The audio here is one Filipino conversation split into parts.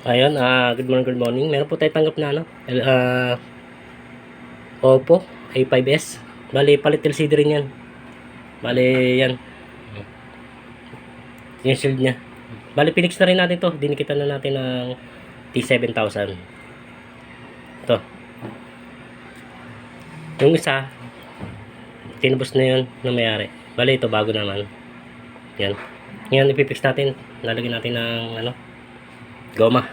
Ayun, good morning, good morning. Meron po tayo tanggap na Oppo A5s. Bali, palit LCD rin yan. Bali, yan. Yung shield niya. Bali, pinix na rin natin to. Dinikitan na natin ng T7000. Ito. Yung isa, tinubos na yun na mayari. Bali, ito bago naman. Yan. Ngayon, ipipix natin. Lalagyan natin ng goma.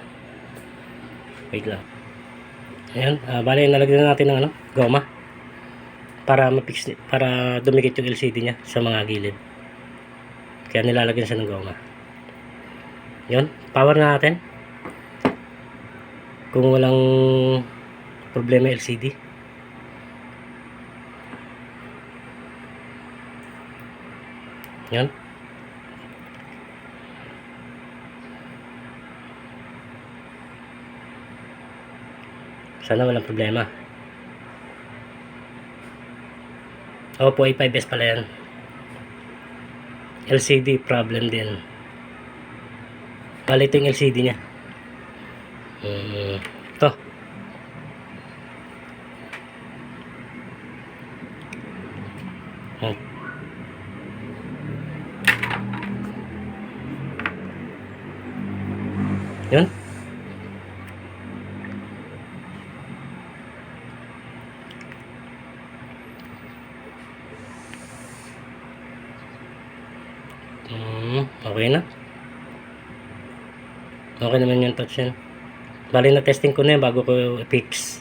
Wait lang. Ayan, bali nalagyan na natin ng goma para mapix, para dumikit yung LCD niya sa mga gilid. Kaya nilalagyan siya ng goma. Yun, power na natin. Kung walang problema LCD. Yun. Sana walang problema. Oppo A5s pala yan. LCD problem din. Bali ito yung LCD nya. Ito. Yun. Okay na. Okay naman yung touch yan. Bali na testing ko na yan bago ko i-fix.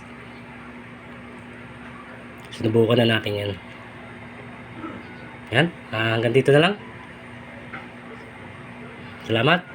Sinubukan na natin yan. Yan. Hanggang dito na lang. Salamat.